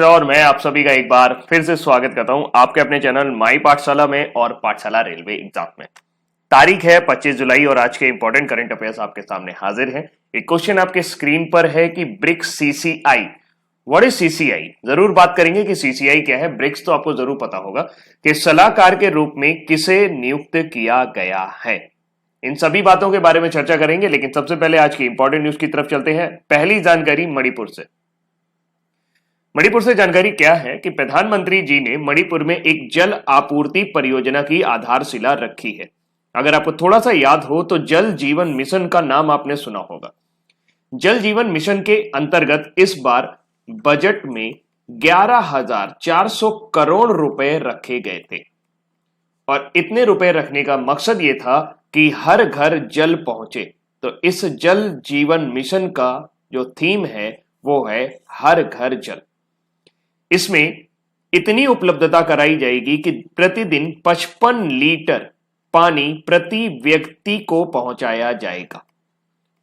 और मैं आप सभी का एक बार फिर से स्वागत करता हूं आपके अपने चैनल माई पाठशाला में और पाठशाला रेलवे एग्जाम में। तारीख है 25 जुलाई और आज के इंपॉर्टेंट करंट अफेयर्स आपके सामने हाजिर हैं। एक क्वेश्चन आपके स्क्रीन पर है कि BRICS CCI, what is CCI. जरूर बात करेंगे कि सीसीआई क्या है। ब्रिक्स तो आपको जरूर पता होगा कि सलाहकार के रूप में किसे नियुक्त किया गया है। इन सभी बातों के बारे में चर्चा करेंगे, लेकिन सबसे पहले आज की इंपॉर्टेंट न्यूज की तरफ चलते हैं। पहली जानकारी मणिपुर से। मणिपुर से जानकारी क्या है कि प्रधानमंत्री जी ने मणिपुर में एक जल आपूर्ति परियोजना की आधारशिला रखी है। अगर आपको थोड़ा सा याद हो तो जल जीवन मिशन का नाम आपने सुना होगा। जल जीवन मिशन के अंतर्गत इस बार बजट में 11,400 करोड़ रुपए रखे गए थे और इतने रुपए रखने का मकसद ये था कि हर घर जल पहुंचे। तो इस जल जीवन मिशन का जो थीम है वो है हर घर जल। इसमें इतनी उपलब्धता कराई जाएगी कि प्रतिदिन 55 लीटर पानी प्रति व्यक्ति को पहुंचाया जाएगा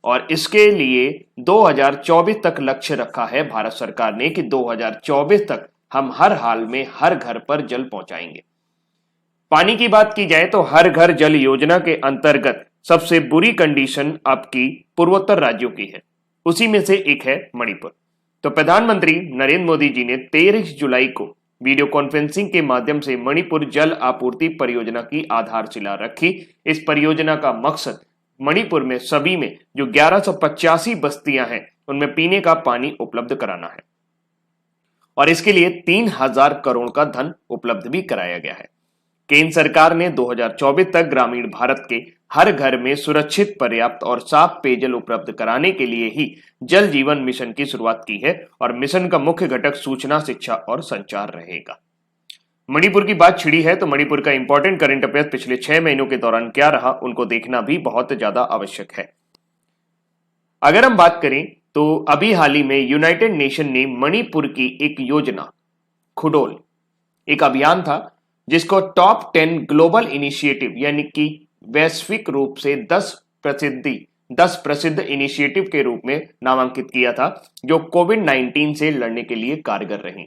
और इसके लिए 2024 तक लक्ष्य रखा है भारत सरकार ने कि 2024 तक हम हर हाल में हर घर पर जल पहुंचाएंगे। पानी की बात की जाए तो हर घर जल योजना के अंतर्गत सबसे बुरी कंडीशन आपकी पूर्वोत्तर राज्यों की है, उसी में से एक है मणिपुर। तो प्रधानमंत्री नरेंद्र मोदी जी ने 23 जुलाई को वीडियो कॉन्फ्रेंसिंग के माध्यम से मणिपुर जल आपूर्ति परियोजना की आधारशिला रखी। इस परियोजना का मकसद मणिपुर में सभी में जो 1185 बस्तियां हैं उनमें पीने का पानी उपलब्ध कराना है और इसके लिए 3,000 करोड़ का धन उपलब्ध भी कराया गया है। केंद्र सरकार ने 2024 तक ग्रामीण भारत के हर घर में सुरक्षित, पर्याप्त और साफ पेयजल उपलब्ध कराने के लिए ही जल जीवन मिशन की शुरुआत की है और मिशन का मुख्य घटक सूचना, शिक्षा और संचार रहेगा। मणिपुर की बात छिड़ी है तो मणिपुर का इंपॉर्टेंट करंट अफेयर पिछले 6 महीनों के दौरान क्या रहा उनको देखना भी बहुत ज्यादा आवश्यक है। अगर हम बात करें तो अभी हाल ही में यूनाइटेड नेशन ने मणिपुर की एक योजना खुडोल, एक अभियान था जिसको टॉप 10 ग्लोबल इनिशिएटिव यानी कि वैश्विक रूप से 10 प्रसिद्ध इनिशिएटिव के रूप में नामांकित किया था जो कोविड-19 से लड़ने के लिए कारगर रही।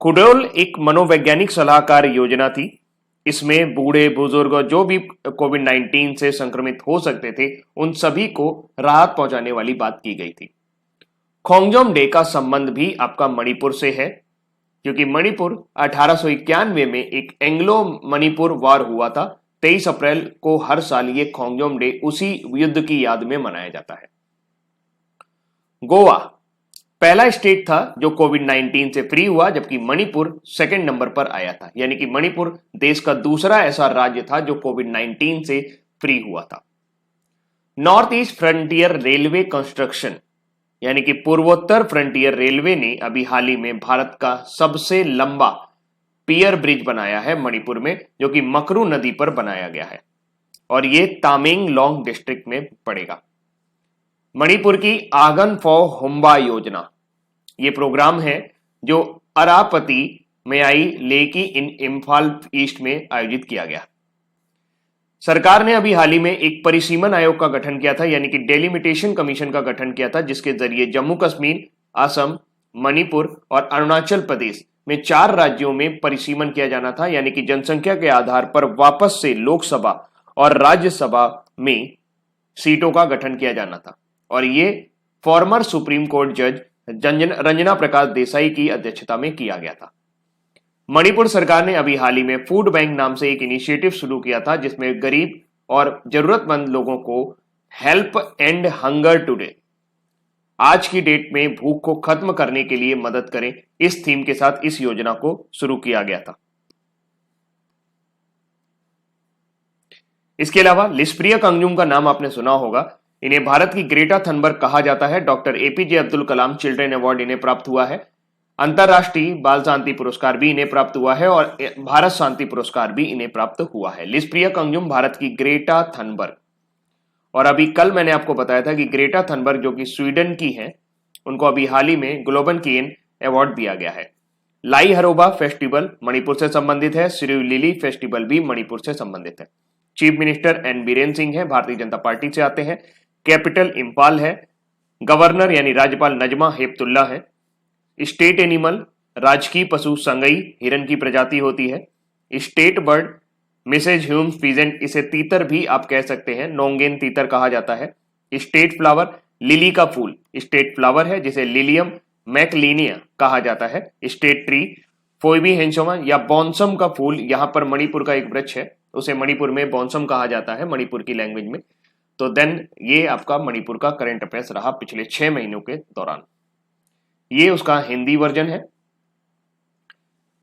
खुडोल एक मनोवैज्ञानिक सलाहकार योजना थी। इसमें बूढ़े बुजुर्ग जो भी कोविड-19 से संक्रमित हो सकते थे उन सभी को राहत पहुंचाने वाली बात की गई थी। खोंगजोम डे का संबंध भी आपका मणिपुर से है क्योंकि मणिपुर 1891 में एक एंग्लो मणिपुर वॉर हुआ था। 23 अप्रैल को हर साल ये खोंगजोम डे उसी युद्ध की याद में मनाया जाता है। गोवा पहला स्टेट था जो कोविड-19 से फ्री हुआ, जबकि मणिपुर सेकंड नंबर पर आया था, यानी कि मणिपुर देश का दूसरा ऐसा राज्य था जो कोविड-19 से फ्री हुआ था। North east frontier railway construction यानी कि पूर्वोत्तर फ्रंटियर रेलवे ने अभी हाल ही में भारत का सबसे लंबा पियर ब्रिज बनाया है मणिपुर में, जो कि मकरू नदी पर बनाया गया है और ये तामेंगलोंग डिस्ट्रिक्ट में पड़ेगा। मणिपुर की आगन फॉर हुम्बा योजना, ये प्रोग्राम है जो अरापति में आई लेकी इन इम्फाल ईस्ट में आयोजित किया गया। सरकार ने अभी हाल ही में एक परिसीमन आयोग का गठन किया था, यानी कि डेलिमिटेशन कमीशन का गठन किया था, जिसके जरिए जम्मू कश्मीर, असम, मणिपुर और अरुणाचल प्रदेश में 4 राज्यों में परिसीमन किया जाना था, यानी कि जनसंख्या के आधार पर वापस से लोकसभा और राज्यसभा में सीटों का गठन किया जाना था और ये फॉर्मर सुप्रीम कोर्ट जज रंजना प्रकाश देसाई की अध्यक्षता में किया गया था। मणिपुर सरकार ने अभी हाल ही में फूड बैंक नाम से एक इनिशिएटिव शुरू किया था जिसमें गरीब और जरूरतमंद लोगों को हेल्प एंड हंगर टुडे, आज की डेट में भूख को खत्म करने के लिए मदद करें, इस थीम के साथ इस योजना को शुरू किया गया था। इसके अलावा लिस्प्रिया कंगजुम का नाम आपने सुना होगा। इन्हें भारत की ग्रेटा थनबर्ग कहा जाता है। Doctor APJ Abdul Kalam children award इन्हें प्राप्त हुआ है। अंतरराष्ट्रीय बाल शांति पुरस्कार भी इन्हें प्राप्त हुआ है और भारत शांति पुरस्कार भी इन्हें प्राप्त हुआ है। लिस्प्रिया कंगजुम भारत की ग्रेटा थनबर्ग, और अभी कल मैंने आपको बताया था कि ग्रेटा थनबर्ग जो कि स्वीडन की है, उनको अभी हाल ही में ग्लोबल कीन अवार्ड दिया गया है। लाई हरोबा फेस्टिवल मणिपुर से संबंधित है। सिरू लिली फेस्टिवल भी मणिपुर से संबंधित है। Chief minister N Biren Singh है, भारतीय जनता पार्टी से आते हैं। कैपिटल इंफाल है। गवर्नर यानी राज्यपाल नजमा हेपतुल्ला है। स्टेट एनिमल राजकीय पशु संगई हिरन की प्रजाति होती है। State bird Mrs Hume's pheasant, इसे तीतर भी आप कह सकते हैं, नोंगेन तीतर कहा जाता है। स्टेट फ्लावर लिली का फूल स्टेट फ्लावर है जिसे लिलियम मैकलिनिया कहा जाता है। स्टेट ट्री फोइबी हेंसोमा या बॉन्सम का फूल, यहां पर मणिपुर का एक वृक्ष है, उसे मणिपुर में बॉन्सम कहा जाता है मणिपुर की लैंग्वेज में। तो देन ये आपका मणिपुर का करंट अफेयर्स रहा पिछले 6 महीनों के दौरान। ये उसका हिंदी वर्जन है।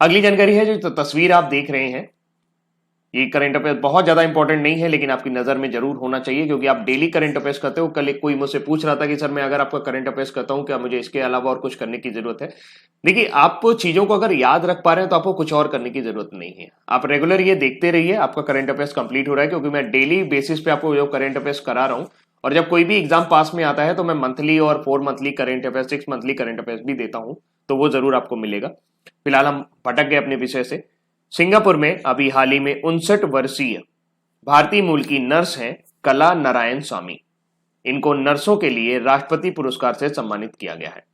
अगली जानकारी है जो तस्वीर आप देख रहे हैं, ये करंट अफेयर बहुत ज्यादा इंपॉर्टेंट नहीं है लेकिन आपकी नजर में जरूर होना चाहिए क्योंकि आप डेली करंट अफेयर्स करते हो। कल एक कोई मुझसे पूछ रहा था कि सर मैं अगर आपका करंट अफेयर्स करता हूं क्या मुझे इसके अलावा और कुछ करने की जरूरत है। देखिए, आप चीजों को अगर याद रख पा रहे हैं तो आपको कुछ और करने की जरूरत नहीं है। आप रेगुलर ये देखते रहिए, आपका करंट अफेयर्स कंप्लीट हो रहा है क्योंकि मैं डेली बेसिस पे आपको जो करंट अफेयर्स करा रहा हूं। और जब कोई भी एग्जाम पास में आता है तो मैं मंथली और 4 monthly current affairs, 6 monthly current affairs भी देता हूं, तो वो जरूर आपको मिलेगा। फिलहाल हम भटक गए अपने विषय से। सिंगापुर में अभी हाल ही में 59 वर्षीय भारतीय मूल की नर्स हैं कला नारायण स्वामी। इनको नर्सों के लिए राष्ट्रपति पुरस्कार से सम्मानित किया गया है।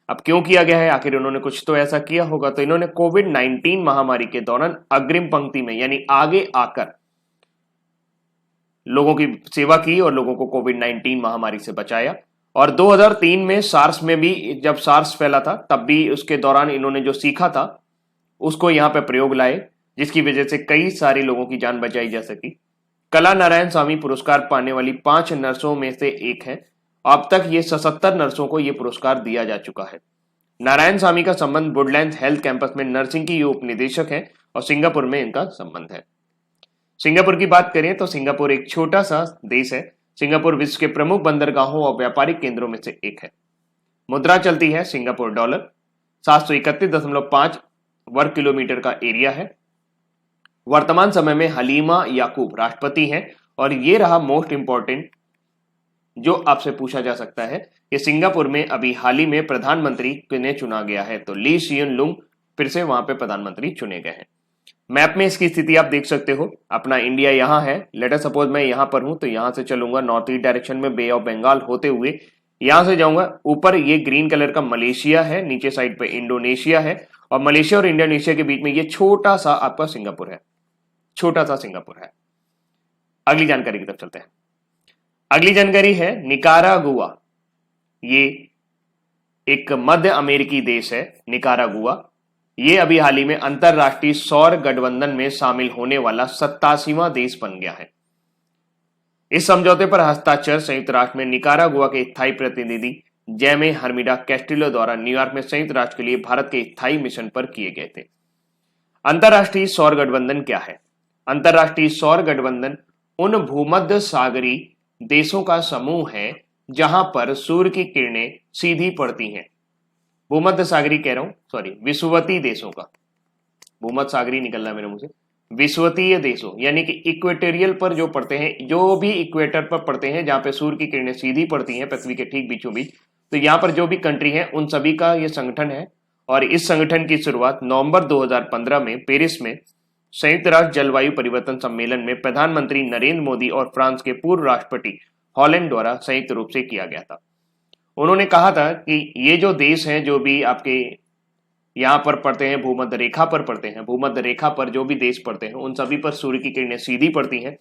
अब क्यों किया गया है, आखिर उन्होंने कुछ तो ऐसा किया होगा। तो इन्होंने कोविड-19 महामारी के दौरान अग्रिम पंक्ति में यानी आगे आकर लोगों की सेवा की और लोगों को कोविड-19 महामारी से बचाया। और 2003 में सार्स में भी, जब सार्स फैला था तब भी उसके दौरान इन्होंने जो सीखा था उसको यहाँ पे प्रयोग लाए, जिसकी वजह से कई सारे लोगों की जान बचाई जा सकी। कला नारायण स्वामी पुरस्कार पाने वाली 5 नर्सों में से एक है। अब तक ये 77 नर्सों को यह पुरस्कार दिया जा चुका है। नारायण स्वामी का संबंध वुडलैंड्स हेल्थ कैंपस में नर्सिंग की उपनिदेशक है और सिंगापुर में इनका संबंध है। सिंगापुर की बात करें तो सिंगापुर एक छोटा सा देश है। सिंगापुर विश्व के प्रमुख बंदरगाहों और व्यापारिक केंद्रों में से एक है। मुद्रा चलती है सिंगापुर डॉलर। 731.5 वर्ग किलोमीटर का एरिया है। वर्तमान समय में हलीमा याकूब राष्ट्रपति हैं। और ये रहा मोस्ट इंपॉर्टेंट जो आपसे पूछा जा सकता है कि सिंगापुर में अभी हाल ही में प्रधानमंत्री किन्हें चुना गया है। तो ली सियन लुंग फिर से वहां पे प्रधानमंत्री चुने गए हैं। मैप में इसकी स्थिति आप देख सकते हो। अपना इंडिया यहां है। लेट अस सपोज मैं यहां पर हूं तो यहां से चलूंगा नॉर्थ ईस्ट डायरेक्शन में बे ऑफ बंगाल होते हुए यहां से जाऊंगा। ऊपर ये ग्रीन कलर का मलेशिया है, नीचे साइड पे इंडोनेशिया है और मलेशिया और इंडोनेशिया के बीच में ये छोटा सा आपका सिंगापुर है, छोटा सा सिंगापुर है। अगली जानकारी की तरफ चलते हैं। अगली जानकारी है निकारागुआ। ये एक मध्य अमेरिकी देश है निकारागुआ। ये अभी हाल ही में अंतरराष्ट्रीय सौर गठबंधन में शामिल होने वाला 87वां देश बन गया है। इस समझौते पर हस्ताक्षर संयुक्त राष्ट्र में निकारागुआ के स्थायी प्रतिनिधि जैमे हर्मिडा कैस्टिलो द्वारा न्यूयॉर्क में संयुक्त राष्ट्र के लिए भारत के स्थायी मिशन पर किए गए थे। अंतरराष्ट्रीय सौर गठबंधन क्या है? अंतरराष्ट्रीय सौर गठबंधन उन भूमध्य सागरी देशों का समूह है जहां पर सूर्य की किरणें सीधी पड़ती हैं। भूमध्य सागरी कह रहा हूं, सॉरी, विषुवतीय देशों का, भूमध्य सागरी निकल रहा है मेरे मुंह से, विषुवतीय देशों यानी कि इक्वेटोरियल पर जो पड़ते हैं, जो भी इक्वेटर पर पड़ते हैं जहां पे सूर्य की किरणें सीधी पड़ती हैं पृथ्वी के ठीक बीचों बीच, तो यहाँ पर जो भी कंट्री है उन सभी का ये संगठन है। और इस संगठन की शुरुआत नवंबर 2015 में पेरिस में संयुक्त राष्ट्र जलवायु परिवर्तन सम्मेलन में प्रधानमंत्री नरेंद्र मोदी और फ्रांस के पूर्व राष्ट्रपति हॉलैंड द्वारा संयुक्त रूप से किया गया था। उन्होंने कहा था कि ये जो देश हैं जो भी आपके यहाँ पर पड़ते हैं, भूमध्य रेखा पर पड़ते हैं, भूमध्य रेखा पर जो भी देश पड़ते हैं उन सभी पर सूर्य की किरणें सीधी पड़ती हैं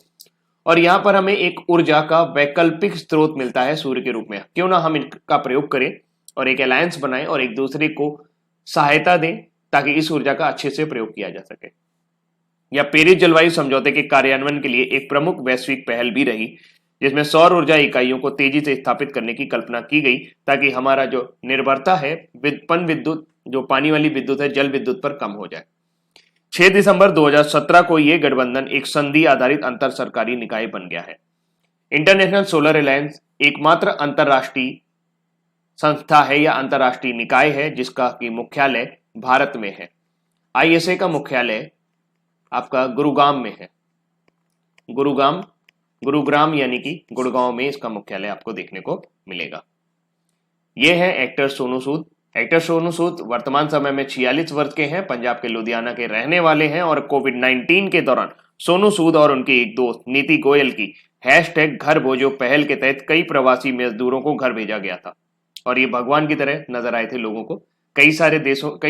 और यहाँ पर हमें एक ऊर्जा का वैकल्पिक स्रोत मिलता है सूर्य के रूप में। क्यों ना हम इनका प्रयोग करें और एक अलायंस बनाएं और एक दूसरे को सहायता दें ताकि इस ऊर्जा का अच्छे से प्रयोग किया जा सके। यह पेरिस जलवायु समझौते के कार्यान्वयन के लिए एक प्रमुख वैश्विक पहल भी रही जिसमें सौर ऊर्जा इकाइयों को तेजी से स्थापित करने की कल्पना की गई ताकि हमारा जो निर्भरता है पन विद्युत, जो पानी वाली विद्युत है, जल विद्युत पर कम हो जाए। 6 दिसंबर 2017 को यह गठबंधन एक संधि आधारित अंतर सरकारी निकाय बन गया है। इंटरनेशनल सोलर अलायंस एकमात्र अंतरराष्ट्रीय संस्था है या अंतरराष्ट्रीय निकाय है जिसका की मुख्यालय भारत में है। आईएसए का मुख्यालय आपका गुरुग्राम में है। गुरुग्राम यानी कि गुड़गांव में इसका मुख्यालय आपको देखने को मिलेगा। यह है एक्टर सोनू सूद। एक्टर सोनू सूद वर्तमान समय में 46 वर्ष के हैं, पंजाब के लुधियाना के रहने वाले हैं और कोविड-19 के दौरान सोनू सूद और उनके एक दोस्त नीति गोयल की #घर भेजो पहल के तहत कई प्रवासी मजदूरों को घर भेजा गया था और ये भगवान की तरह नजर आए थे लोगों को। कई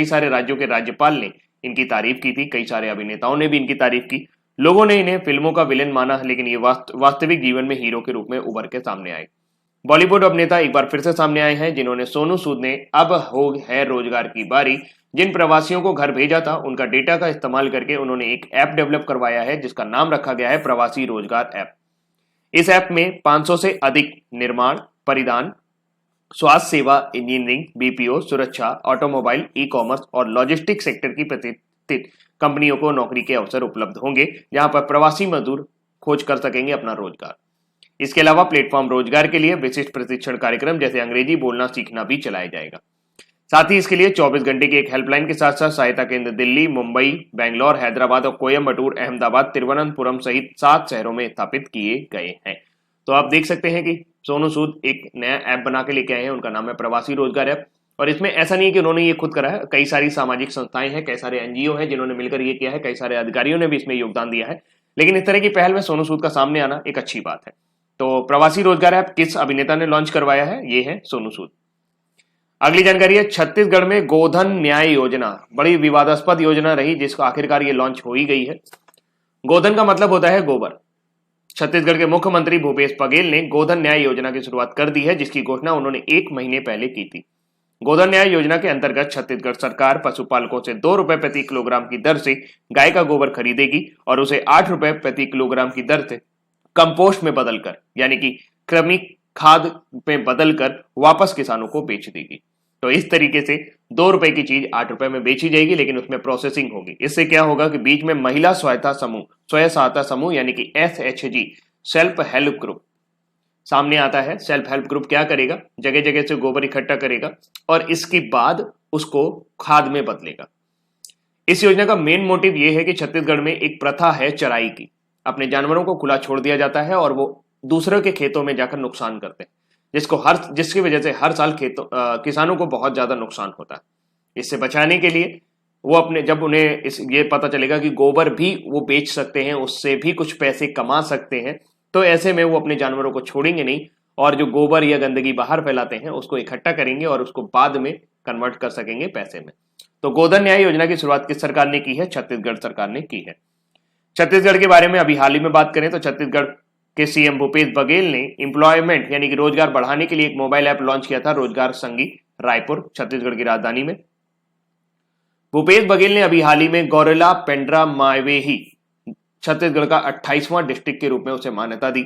सारे राज्यों के राज्यपाल ने इनकी तारीफ की थी, कई सारे अभिनेताओं ने भी इनकी तारीफ की। लोगों ने इन्हें फिल्मों का विलेन माना, लेकिन ये वास्तविक जीवन में हीरो के रूप में उभर के सामने आए। बॉलीवुड अभिनेता एक बार फिर से सामने आए हैं, जिन्होंने सोनू सूद ने अब हो है रोजगार की बारी, जिन प्रवासियों को घर भेजा था उनका डेटा का इस्तेमाल करके उन्होंने एक ऐप डेवलप करवाया है, जिसका नाम रखा गया है प्रवासी रोजगार ऐप। इस ऐप में 500 से अधिक निर्माण, परिधान, स्वास्थ्य सेवा, इंजीनियरिंग, बीपीओ, सुरक्षा, ऑटोमोबाइल, ई कॉमर्स और लॉजिस्टिक सेक्टर की प्रतिष्ठित कंपनियों को नौकरी के अवसर उपलब्ध होंगे, जहां पर प्रवासी मजदूर खोज कर सकेंगे अपना रोजगार। इसके अलावा प्लेटफॉर्म रोजगार के लिए विशिष्ट प्रशिक्षण कार्यक्रम जैसे अंग्रेजी बोलना सीखना भी चलाया जाएगा। साथ ही इसके लिए 24 घंटे की एक हेल्पलाइन के साथ साथ सहायता केंद्र दिल्ली, मुंबई, बेंगलोर, हैदराबाद और कोयम्बटूर, अहमदाबाद, तिरुवनंतपुरम सहित 7 शहरों में स्थापित किए गए हैं। तो आप देख सकते हैं कि सोनू सूद एक नया ऐप बना के लेके आए हैं, उनका नाम है प्रवासी रोजगार ऐप। और इसमें ऐसा नहीं है कि उन्होंने ये खुद करा है, कई सारी सामाजिक संस्थाएं हैं, कई सारे एनजीओ हैं जिन्होंने मिलकर ये किया है, कई सारे अधिकारियों ने भी इसमें योगदान दिया है। लेकिन इस तरह की पहल में सोनू सूद का सामने आना एक अच्छी बात है। तो प्रवासी रोजगार ऐप किस अभिनेता ने लॉन्च करवाया है? ये है सोनू सूद। अगली जानकारी है छत्तीसगढ़ में गोधन न्याय योजना, बड़ी विवादास्पद योजना रही जिसको आखिरकार ये लॉन्च हो ही गई है। गोधन का मतलब होता है गोबर। छत्तीसगढ़ के मुख्यमंत्री भूपेश बघेल ने गोधन न्याय योजना की शुरुआत कर दी है, जिसकी घोषणा उन्होंने 1 महीने पहले की थी। गोधन न्याय योजना के अंतर्गत छत्तीसगढ़ सरकार पशुपालकों से 2 रुपए प्रति किलोग्राम की दर से गाय का गोबर खरीदेगी और उसे 8 रुपए प्रति किलोग्राम की दर से कंपोस्ट में बदलकर, यानी कि कृमि खाद में बदलकर वापस किसानों को बेच देगी। तो इस तरीके से 2 रुपए की चीज 8 रुपए में बेची जाएगी, लेकिन उसमें प्रोसेसिंग होगी। इससे क्या होगा कि बीच में महिला स्वयं सहायता समूह यानी कि SHG सेल्फ हेल्प ग्रुप सामने आता है। सेल्फ हेल्प ग्रुप क्या करेगा? जगह जगह से गोबर इकट्ठा करेगा और इसके बाद उसको खाद में बदलेगा। इस योजना का मेन मोटिव यह है कि छत्तीसगढ़ में एक प्रथा है चराई की, अपने जानवरों को खुला छोड़ दिया जाता है और वो दूसरों के खेतों में जाकर नुकसान करते हैं, जिसकी वजह से हर साल किसानों को बहुत ज्यादा नुकसान होता है। इससे बचाने के लिए जब उन्हें ये पता चलेगा कि गोबर भी वो बेच सकते हैं, उससे भी कुछ पैसे कमा सकते हैं, तो ऐसे में वो अपने जानवरों को छोड़ेंगे नहीं और जो गोबर या गंदगी बाहर फैलाते हैं उसको इकट्ठा करेंगे और उसको बाद में कन्वर्ट कर सकेंगे पैसे में। तो गोधन न्याय योजना की शुरुआत किस सरकार ने की है? छत्तीसगढ़ सरकार ने की है। छत्तीसगढ़ के बारे में अभी हाल ही में बात करें तो छत्तीसगढ़ के सीएम भूपेश बघेल ने एम्प्लॉयमेंट यानी कि रोजगार बढ़ाने के लिए एक मोबाइल ऐप लॉन्च किया था, रोजगार संगी, रायपुर, छत्तीसगढ़ की राजधानी में। भूपेश बघेल ने अभी हाल ही में गौरेला पेंड्रा मावेही छत्तीसगढ़ का 28वां डिस्ट्रिक्ट के रूप में उसे मान्यता दी।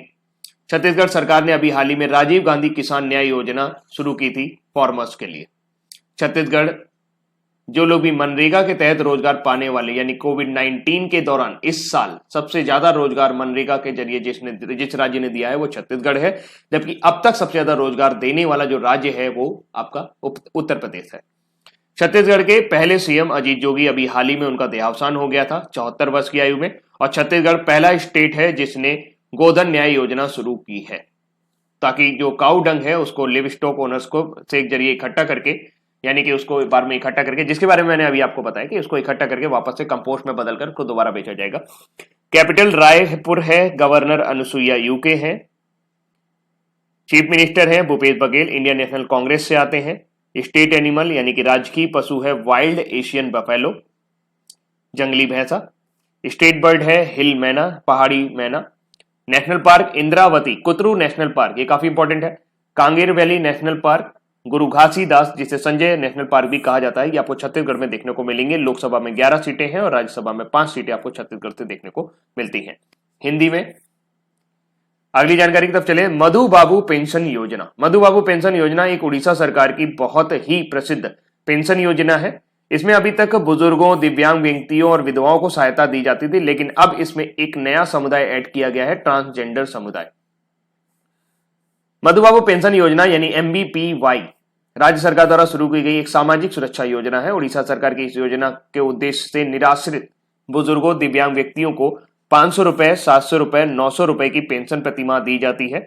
छत्तीसगढ़ सरकार ने अभी हाल ही में राजीव गांधी किसान न्याय योजना शुरू की थी फार्मर्स के लिए। छत्तीसगढ़ जो लोग भी मनरेगा के तहत रोजगार पाने वाले, यानी कोविड-19 के दौरान इस साल सबसे ज्यादा रोजगार मनरेगा के जरिए जिस राज्य ने दिया है वो छत्तीसगढ़ है, जबकि अब तक सबसे ज्यादा रोजगार देने वाला जो राज्य है वो आपका उत्तर प्रदेश है। छत्तीसगढ़ के पहले सीएम अजीत जोगी अभी हाल ही में उनका देहावसान हो गया था 74 वर्ष की आयु में, और छत्तीसगढ़ पहला स्टेट है जिसने गोधन न्याय योजना शुरू की है, ताकि जो काऊ डंग है उसको लिव स्टॉक ओनर्स को से जरिए इकट्ठा करके, यानी कि उसको एक बार में इकट्ठा करके, जिसके बारे में मैंने अभी आपको बताया कि उसको इकट्ठा करके वापस से कंपोस्ट में बदलकर उसको दोबारा बेचा जाएगा। कैपिटल रायपुर है, गवर्नर अनुसुईया यूके हैं, चीफ मिनिस्टर है भूपेश बघेल, इंडियन नेशनल कांग्रेस से आते हैं। स्टेट एनिमल यानी कि राजकीय पशु है वाइल्ड एशियन बफेलो, जंगली भैंसा। स्टेट बर्ड है हिल मैना, पहाड़ी मैना। National park Indravati Kutru national park, ये काफी इंपॉर्टेंट है। कांगेर वैली नेशनल पार्क, गुरु घासीदास जिसे संजय नेशनल पार्क भी कहा जाता है, ये आपको छत्तीसगढ़ में देखने को मिलेंगे। लोकसभा में 11 सीटें हैं और राज्यसभा में 5 सीटें आपको छत्तीसगढ़ से देखने को मिलती हैं हिंदी में। अगली जानकारी की तरफ चले। मधु बाबू पेंशन योजना। मधु बाबू पेंशन योजना एक उड़ीसा सरकार की बहुत ही प्रसिद्ध पेंशन योजना है। इसमें अभी तक बुजुर्गों, दिव्यांग व्यक्तियों और विधवाओं को सहायता दी जाती थी, लेकिन अब इसमें एक नया समुदाय ऐड किया गया है, ट्रांसजेंडर समुदाय। मधु बाबू पेंशन योजना यानी MBPY राज्य सरकार द्वारा शुरू की गई एक सामाजिक सुरक्षा योजना है। उड़ीसा सरकार की इस योजना के उद्देश्य से निराश्रित बुजुर्गों, दिव्यांग व्यक्तियों को 500 रुपए, 700 रुपए, 900 रुपए की पेंशन प्रतिमाह दी जाती है,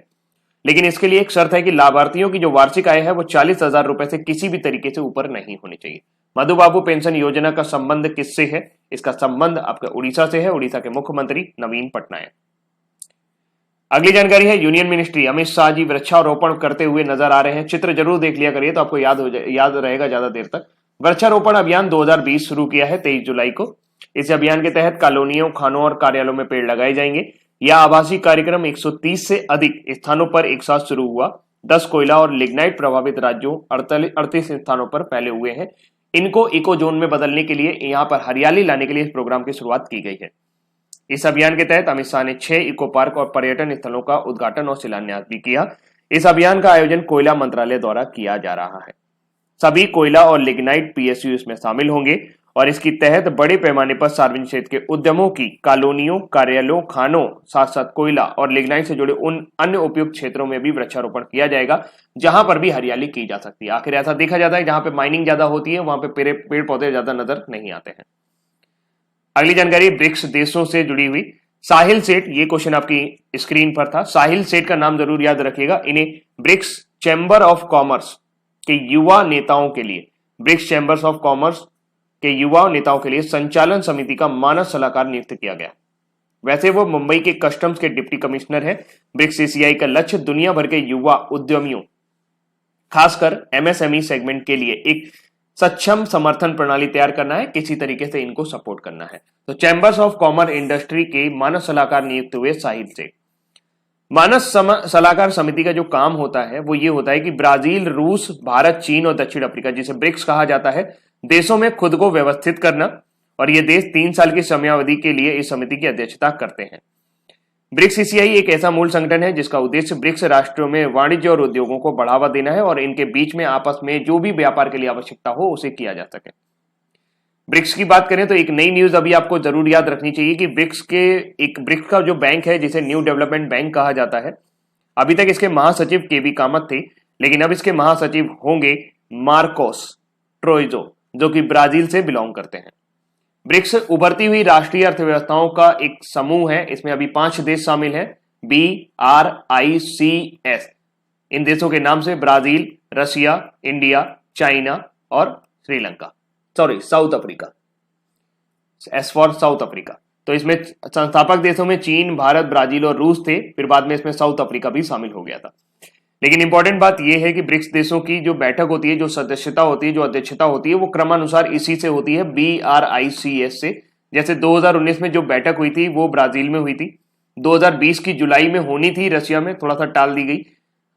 लेकिन इसके लिए एक शर्त है कि लाभार्थियों की जो वार्षिक आय है वो 40,000 रुपए से किसी भी तरीके से ऊपर नहीं होनी चाहिए। मधु बाबू पेंशन योजना का संबंध किससे है? इसका संबंध आपका उड़ीसा से है, उड़ीसा के मुख्यमंत्री नवीन पटनायक। अगली जानकारी है यूनियन मिनिस्ट्री। अमित शाह जी वृक्षारोपण करते हुए नजर आ रहे हैं। चित्र जरूर देख लिया करिए तो आपको याद रहेगा ज्यादा देर तक। वृक्षारोपण अभियान 2020 शुरू किया है 23 जुलाई को। इस अभियान के तहत कॉलोनियों, खानों और कार्यालयों में पेड़ लगाए जाएंगे। यह आभासी कार्यक्रम 130 से अधिक स्थानों पर एक साथ शुरू हुआ। 10 कोयला और लिग्नाइट प्रभावित राज्यों 38 स्थानों पर फैले हुए हैं। इनको इको जोन में बदलने के लिए, यहां पर हरियाली लाने के लिए इस प्रोग्राम की शुरुआत की गई है। इस अभियान के तहत अमित शाह ने 6 इको पार्क और पर्यटन स्थलों का उद्घाटन और शिलान्यास भी किया। इस अभियान का आयोजन कोयला मंत्रालय द्वारा किया जा रहा है। सभी कोयला और लिग्नाइट पीएसयू इसमें शामिल होंगे और इसके तहत बड़े पैमाने पर सार्वजनिक क्षेत्र के उद्यमों की कॉलोनियों, कार्यालयों, खानों, साथ साथ कोयला और लिग्नाइट से जुड़े उन अन्य उपयुक्त क्षेत्रों में भी वृक्षारोपण किया जाएगा जहां पर भी हरियाली की जा सकती है। आखिर ऐसा देखा जाता है जहां पे माइनिंग ज्यादा होती है वहां पे पेड़ पौधे ज्यादा नजर नहीं आते हैं। अगली जानकारी ब्रिक्स देशों से जुड़ी हुई। साहिल सेठ, ये क्वेश्चन आपकी स्क्रीन पर था। साहिल सेठ का नाम जरूर याद रखिएगा। इन्हें ब्रिक्स चैम्बर ऑफ कॉमर्स के युवा नेताओं के लिए, ब्रिक्स चैम्बर्स ऑफ कॉमर्स के युवा नेताओं के लिए संचालन समिति का मानद सलाहकार नियुक्त किया गया। वैसे वो मुंबई के कस्टम्स के डिप्टी कमिश्नर है। ब्रिक्स सीसीआई का लक्ष्य दुनिया भर के युवा उद्यमियों, खासकर एमएसएमई सेगमेंट के लिए एक सक्षम समर्थन प्रणाली तैयार करना है, किसी तरीके से इनको सपोर्ट करना है। तो चैम्बर्स ऑफ कॉमर्स इंडस्ट्री के मानद सलाहकार नियुक्त हुए साहिल से। मानद सलाहकार समिति का जो काम होता है वो ये होता है कि ब्राजील, रूस, भारत, चीन और दक्षिण अफ्रीका, जिसे ब्रिक्स कहा जाता है, देशों में खुद को व्यवस्थित करना, और ये देश 3 साल की समयावधि के लिए इस समिति की अध्यक्षता करते हैं। ब्रिक्स सीसीआई एक ऐसा मूल संगठन है जिसका उद्देश्य ब्रिक्स राष्ट्रों में वाणिज्य और उद्योगों को बढ़ावा देना है और इनके बीच में आपस में जो भी व्यापार के लिए आवश्यकता हो उसे किया जा सके। ब्रिक्स की बात करें तो एक नई न्यूज अभी आपको जरूर याद रखनी चाहिए कि ब्रिक्स का जो बैंक है जिसे न्यू डेवलपमेंट बैंक कहा जाता है, अभी तक इसके महासचिव केवी कामत थे, लेकिन अब इसके महासचिव होंगे मार्कोस ट्रोइजो, जो कि ब्राजील से बिलोंग करते हैं। ब्रिक्स उभरती हुई राष्ट्रीय अर्थव्यवस्थाओं का एक समूह है। इसमें अभी 5 देश शामिल हैं, BRICS। इन देशों के नाम से ब्राजील, रशिया, इंडिया, चाइना और south Africa. S for south Africa. तो इसमें संस्थापक देशों में चीन, भारत, ब्राजील और रूस थे, फिर बाद में इसमें साउथ अफ्रीका भी शामिल हो गया था। लेकिन इंपॉर्टेंट बात यह है कि ब्रिक्स देशों की जो बैठक होती है, जो सदस्यता होती है, जो अध्यक्षता होती है, वो क्रमानुसार इसी से होती है, BRICS से। जैसे 2019 में जो बैठक हुई थी वो ब्राजील में हुई थी, 2020 की जुलाई में होनी थी रशिया में, थोड़ा सा टाल दी गई।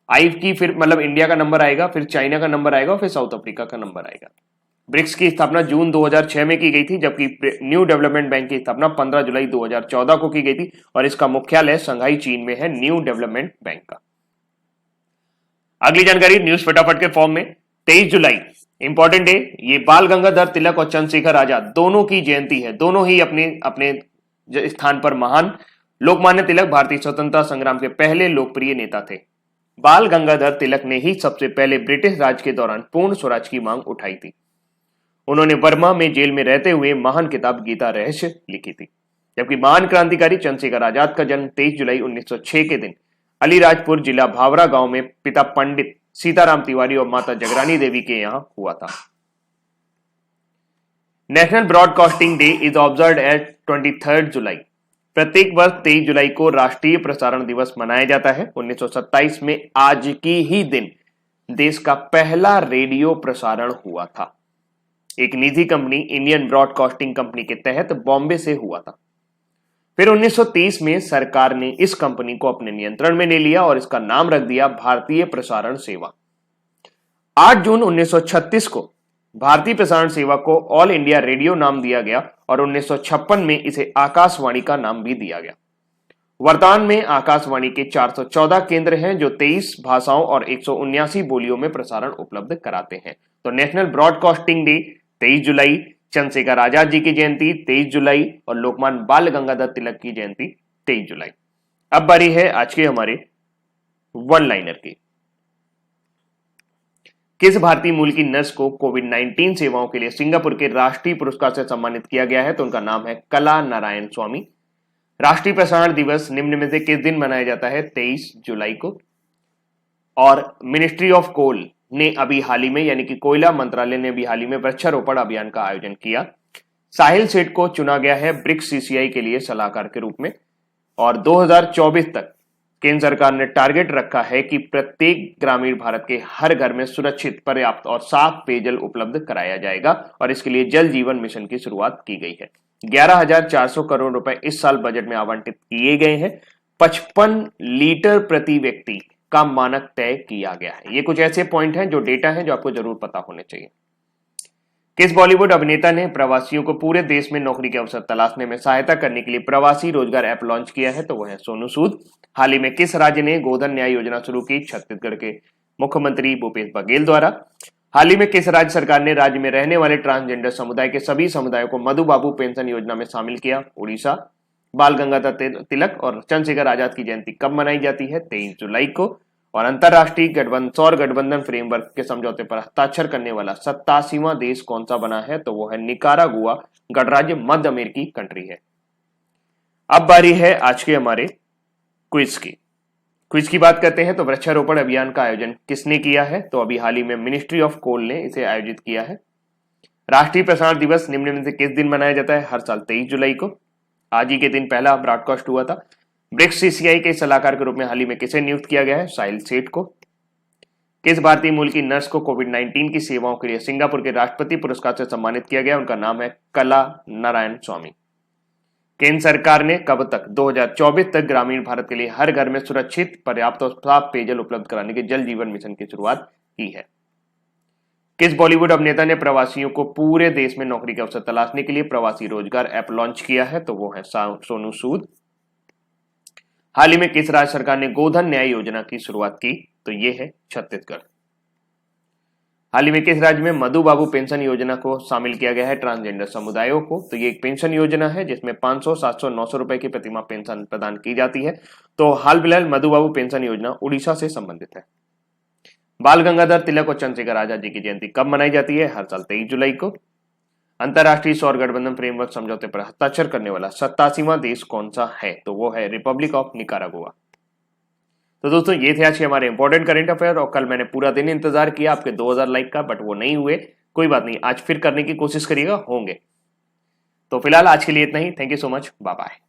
आई की फिर मतलब इंडिया का नंबर आएगा, फिर चाइना का नंबर आएगा, फिर साउथ अफ्रीका का नंबर आएगा। ब्रिक्स की स्थापना जून 2006 में की गई थी, जबकि न्यू डेवलपमेंट बैंक की स्थापना 15 जुलाई 2014 को की गई थी और इसका मुख्यालय शंघाई, चीन में है, न्यू डेवलपमेंट बैंक का। अगली जानकारी न्यूज फटाफट के फॉर्म में। 23 जुलाई इंपॉर्टेंट डे, ये बाल गंगाधर तिलक और चंद्रशेखर आजाद दोनों की जयंती है। दोनों ही अपने स्थान पर महान। लोकमान्य तिलक भारतीय स्वतंत्रता संग्राम के पहले लोकप्रिय नेता थे। बाल गंगाधर तिलक ने ही सबसे पहले ब्रिटिश राज के दौरान पूर्ण स्वराज की मांग उठाई थी। उन्होंने बर्मा में जेल में रहते हुए महान किताब गीता रहस्य लिखी थी। जबकि महान क्रांतिकारी चंद्रशेखर आजाद का जन्म 23 जुलाई 1906 के दिन अलीराजपुर जिला भावरा गांव में पिता पंडित सीताराम तिवारी और माता जगरानी देवी के यहां हुआ था। National broadcasting day is observed eight 23 जुलाई। प्रत्येक वर्ष 23 जुलाई को राष्ट्रीय प्रसारण दिवस मनाया जाता है। 1927 में आज की ही दिन देश का पहला रेडियो प्रसारण हुआ था। एक निजी कंपनी इंडियन ब्रॉडकास्टिंग कंपनी के तहत बॉम्बे से हुआ था। फिर 1930 में सरकार ने इस कंपनी को अपने नियंत्रण में ले लिया और इसका नाम रख दिया भारतीय प्रसारण सेवा। 8 जून 1936 को भारतीय प्रसारण सेवा को ऑल इंडिया रेडियो नाम दिया गया और 1956 में इसे आकाशवाणी का नाम भी दिया गया। वर्तमान में आकाशवाणी के 414 केंद्र हैं जो 23 भाषाओं और 179 बोलियों में प्रसारण उपलब्ध कराते हैं। तो नेशनल ब्रॉडकास्टिंग डे 23 जुलाई, चंद्रशेखर आजाद जी की जयंती 23 जुलाई और लोकमान्य बाल गंगाधर तिलक की जयंती 23 जुलाई। अब बारी है आज के हमारे वन लाइनर की। किस भारतीय मूल की नर्स को कोविड-19 सेवाओं के लिए सिंगापुर के राष्ट्रीय पुरस्कार से सम्मानित किया गया है? तो उनका नाम है कला नारायण स्वामी। राष्ट्रीय प्रसारण दिवस निम्न में से किस दिन मनाया जाता है? 23 जुलाई को। और मिनिस्ट्री ऑफ कोल ने अभी हाल ही में, यानी कि कोयला मंत्रालय ने अभी हाल ही में वृक्षारोपण अभियान का आयोजन किया। साहिल सेठ को चुना गया है ब्रिक्स सीसीआई के लिए सलाहकार के रूप में और 2024 तक केंद्र सरकार ने टारगेट रखा है कि प्रत्येक ग्रामीण भारत के हर घर में सुरक्षित, पर्याप्त और साफ पेयजल उपलब्ध कराया जाएगा और इसके लिए जल जीवन मिशन की शुरुआत की गई है। 11,400 करोड़ रुपए इस साल बजट में आवंटित किए गए हैं। 55 लीटर प्रति व्यक्ति का मानक तय किया गया है। ये कुछ ऐसे पॉइंट हैं, जो डेटा हैं, जो आपको जरूर पता होने चाहिए। किस बॉलीवुड अभिनेता ने प्रवासियों को पूरे देश में नौकरी के अवसर तलाशने में सहायता करने के लिए प्रवासी रोजगार ऐप लॉन्च किया है? तो वह है सोनू सूद। हाल ही में किस राज्य ने गोधन न्याय योजना शुरू की? छत्तीसगढ़ के मुख्यमंत्री भूपेश बघेल द्वारा। हाल ही में किस राज्य सरकार ने राज्य में रहने वाले ट्रांसजेंडर समुदाय के सभी समुदायों को मधु बाबू पेंशन योजना में शामिल किया? उड़ीसा। बाल गंगाधर तिलक और चंद्रशेखर आजाद की जयंती कब मनाई जाती है? 23 जुलाई को। और अंतरराष्ट्रीय सौर गठबंधन फ्रेमवर्क के समझौते पर हस्ताक्षर करने वाला 87वां देश कौन सा बना है? तो वो है निकारागुआ गणराज्य, मध्य अमेरिकी कंट्री है। अब बारी है आज के हमारे क्विज की। क्विज की बात करते हैं तो वृक्षारोपण अभियान का आयोजन किसने किया है? तो अभी हाल ही में मिनिस्ट्री ऑफ कोल ने इसे आयोजित किया है। राष्ट्रीय प्रसारण दिवस निम्न में से किस दिन मनाया जाता है? हर साल 23 जुलाई को। आज ही के दिन पहला ब्रॉडकास्ट हुआ था। ब्रिक्स सीसीआई के सलाहकार के रूप में हाल ही में किसे नियुक्त किया गया है? साहिल सेठ को। किस भारतीय मूल की नर्स को कोविड-19 की सेवाओं के लिए सिंगापुर के राष्ट्रपति पुरस्कार से सम्मानित किया गया? उनका नाम है कला नारायण स्वामी। केंद्र सरकार ने कब तक 2024 तक ग्रामीण भारत के लिए हर घर में सुरक्षित, पर्याप्त और साफ पेयजल उपलब्ध कराने के जल जीवन मिशन की शुरुआत की है? किस बॉलीवुड अभिनेता ने प्रवासियों को पूरे देश में नौकरी के अवसर तलाशने के लिए प्रवासी रोजगार ऐप लॉन्च किया है? तो वो है सोनू सूद। हाल ही में किस राज्य सरकार ने गोधन न्याय योजना की शुरुआत की? तो ये है छत्तीसगढ़। हाल ही में किस राज्य में मधु बाबू पेंशन योजना को शामिल किया गया है ट्रांसजेंडर समुदायों को? तो ये एक पेंशन योजना है जिसमें 500, 700, 900 रुपए की प्रतिमाह पेंशन प्रदान की जाती है। तो हाल फिलहाल मधु बाबू पेंशन योजना उड़ीसा से संबंधित है। बाल गंगाधर तिलक और चंद्रशेखर आजाद जी की जयंती कब मनाई जाती है? हर साल 23 जुलाई को। अंतरराष्ट्रीय सौर गठबंधन फ्रेमवर्क समझौते पर हस्ताक्षर करने वाला 87वां देश कौन सा है? तो वो है रिपब्लिक ऑफ निकारागुआ। तो दोस्तों, ये थे आज के हमारे इंपॉर्टेंट करंट अफेयर। और कल मैंने पूरा दिन इंतजार किया आपके 2000 लाइक का, बट वो नहीं हुए। कोई बात नहीं, आज फिर करने की कोशिश करिएगा, होंगे। तो फिलहाल आज के लिए इतना ही। Thank you so much, bye bye.